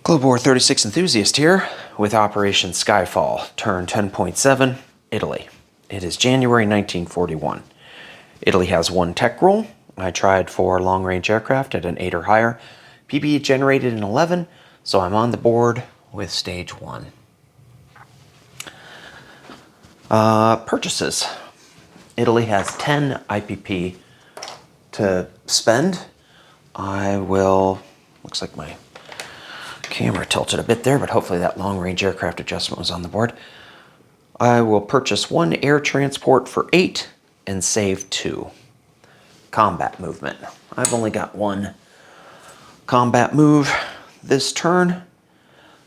Global War 36 enthusiast here with Operation Skyfall, turn 10.7, Italy. It is January 1941. Italy has one tech roll. I tried for long-range aircraft at an 8 or higher. PB generated an 11, so I'm on the board with stage 1. Purchases. Italy has 10 IPP to spend. Looks like my camera tilted a bit there, but hopefully that long-range aircraft adjustment was on the board. I will purchase 1 air transport for 8 and save 2. Combat movement. I've only got 1 combat move this turn.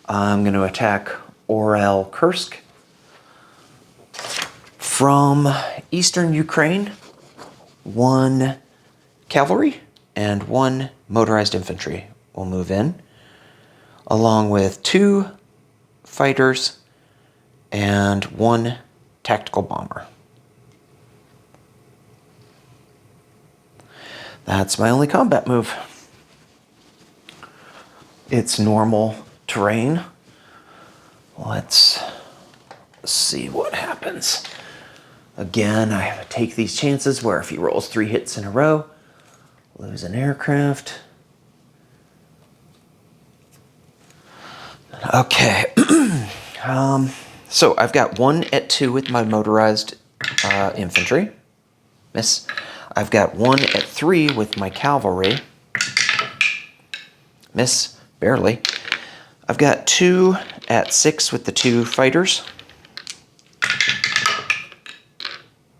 I'm going to attack Orel Kursk from eastern Ukraine. 1 cavalry and 1 motorized infantry will move in, along with 2 fighters and 1 tactical bomber. That's my only combat move. It's normal terrain. Let's see what happens. Again, I take these chances where if he rolls 3 hits in a row, lose an aircraft. Okay, so I've got 1 at 2 with my motorized infantry. Miss. I've got 1 at 3 with my cavalry. Miss, barely. I've got 2 at 6 with the 2 fighters.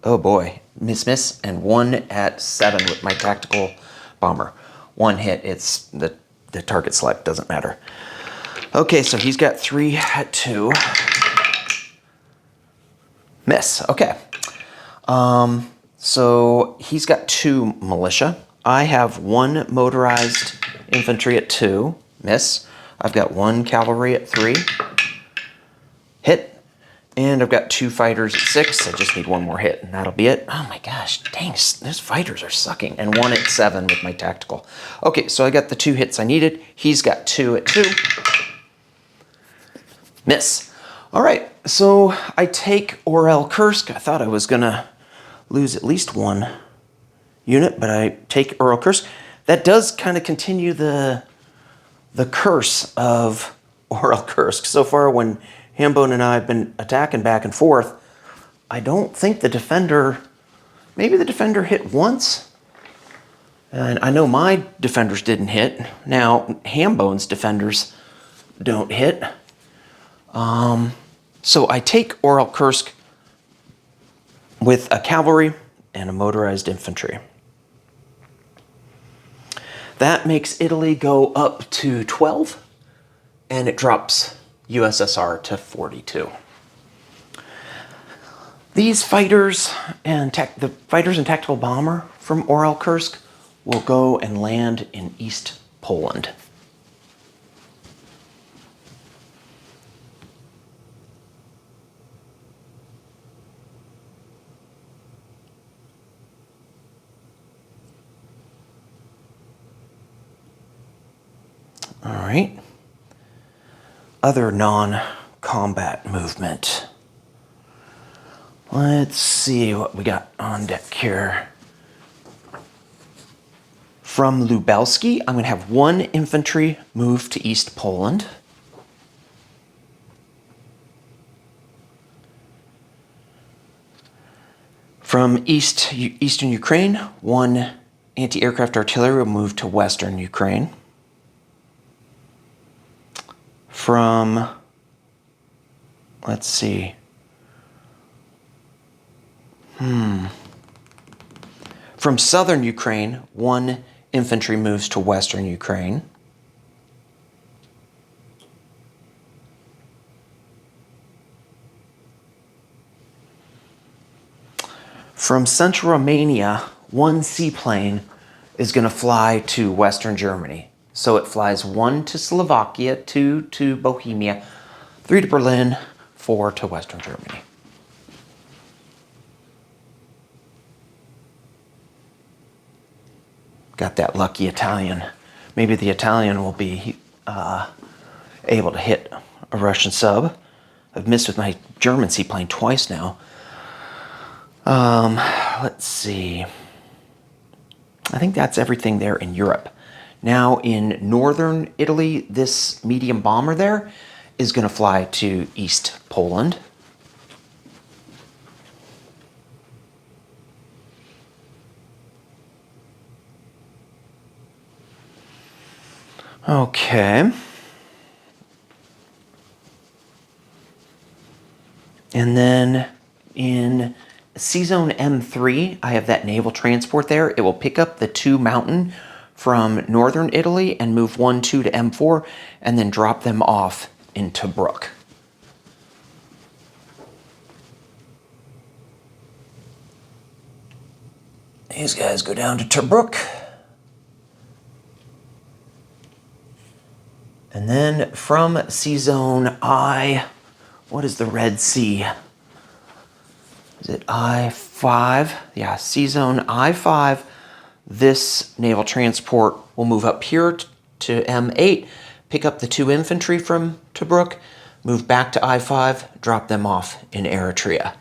Oh boy, miss, and 1 at 7 with my tactical bomber. 1 hit, it's the target select, doesn't matter. Okay, so he's got 3 at 2. Miss, okay. So he's got 2 militia. I have 1 motorized infantry at 2. Miss. I've got 1 cavalry at 3. Hit. And I've got 2 fighters at 6. I just need 1 more hit, and that'll be it. Oh my gosh, dang, those fighters are sucking. And 1 at 7 with my tactical. Okay, so I got the 2 hits I needed. He's got 2 at 2. Miss. All right, so I take Orel Kursk. I thought I was going to lose at least 1 unit, but I take Orel Kursk. That does kind of continue the curse of Orel Kursk. So far, when Hambone and I have been attacking back and forth, I don't think the defender, maybe the defender hit once. And I know my defenders didn't hit. Now, Hambone's defenders don't hit. So I take Orel Kursk with a cavalry and a motorized infantry. That makes Italy go up to 12, and it drops USSR to 42. These fighters and the fighters and tactical bomber from Orel Kursk will go and land in East Poland. All right. Other non-combat movement. Let's see what we got on deck here. From Lubelski, I'm going to have 1 infantry move to East Poland. From eastern Ukraine, 1 anti-aircraft artillery will move to western Ukraine. From, let's see, from southern Ukraine, 1 infantry moves to western Ukraine. From central Romania, 1 seaplane is going to fly to western Germany. So it flies 1 to Slovakia, 2 to Bohemia, 3 to Berlin, 4 to western Germany. Got that lucky Italian. Maybe the Italian will be able to hit a Russian sub. I've missed with my German seaplane twice now. Let's see. I think that's everything there in Europe. Now in northern Italy, this medium bomber there is going to fly to East Poland. Okay. And then in C-Zone M3, I have that naval transport there. It will pick up the 2 Mountain from northern Italy and move 1, 2 to M4 and then drop them off in Tobruk. These guys go down to Tobruk. And then from C-Zone I, what is the Red Sea? Is it I-5? Yeah, C-Zone I-5. This naval transport will move up here to M8, pick up the 2 infantry from Tobruk, move back to I-5, drop them off in Eritrea.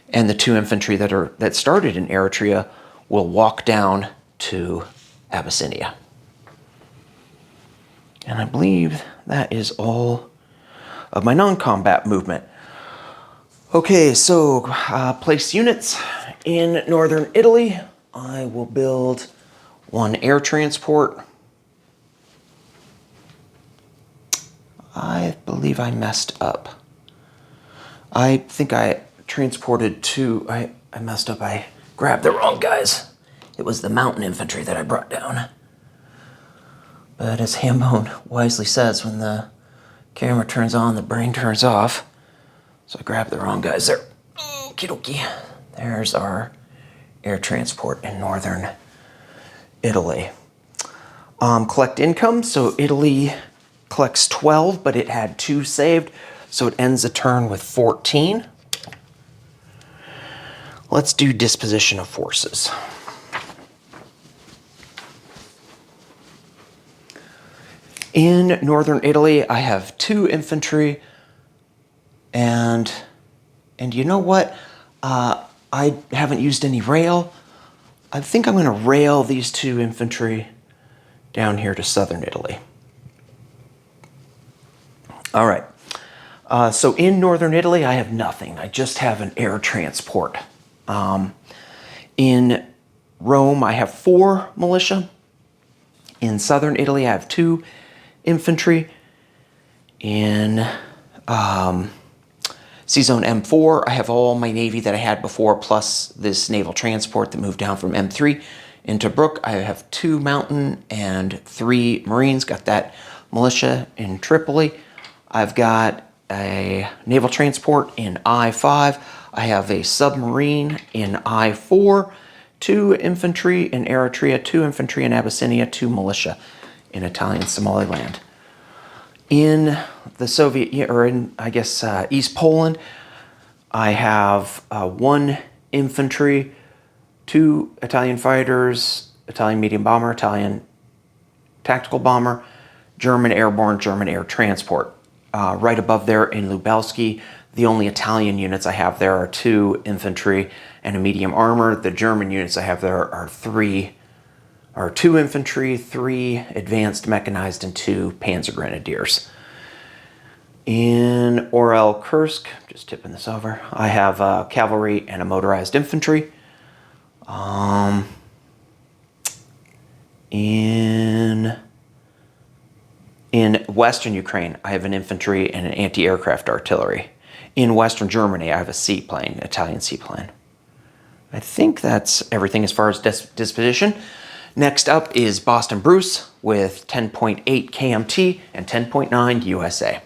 And the 2 infantry that started in Eritrea will walk down to Abyssinia. And I believe that is all of my non-combat movement. Okay, so place units in northern Italy. I will build 1 air transport. I believe I messed up. I think I transported 2. I messed up. I grabbed the wrong guys. It was the mountain infantry that I brought down. But as Hambone wisely says, when the camera turns on, the brain turns off. So I grabbed the wrong guys there. Okie dokie. There's our air transport in northern Italy. Collect income. So Italy collects 12, but it had 2 saved. So it ends the turn with 14. Let's do disposition of forces. In northern Italy, I have 2 infantry, and you know what? I haven't used any rail. I think I'm going to rail these 2 infantry down here to southern Italy. All right. So in northern Italy, I have nothing. I just have an air transport. In Rome, I have 4 militia. In southern Italy, I have 2 infantry. In C-Zone M4, I have all my Navy that I had before, plus this naval transport that moved down from M3 into Tobruk. I have 2 Mountain and 3 Marines. Got that militia in Tripoli. I've got a naval transport in I-5. I have a submarine in I-4, 2 infantry in Eritrea, 2 infantry in Abyssinia, 2 militia in Italian Somaliland. In the Soviet, or in, I guess, East Poland, I have 1 infantry, 2 Italian fighters, Italian medium bomber, Italian tactical bomber, German airborne, German air transport. Right above there in Lubelski, the only Italian units I have there are 2 infantry and a medium armor. The German units I have there are 2 infantry, 3 advanced mechanized, and 2 panzer grenadiers. In Orel Kursk, just tipping this over, I have cavalry and a motorized infantry. In Western Ukraine, I have an infantry and an anti-aircraft artillery. In Western Germany, I have a seaplane, Italian seaplane. I think that's everything as far as disposition. Next up is Boston Bruce with 10.8 KMT and 10.9 USA.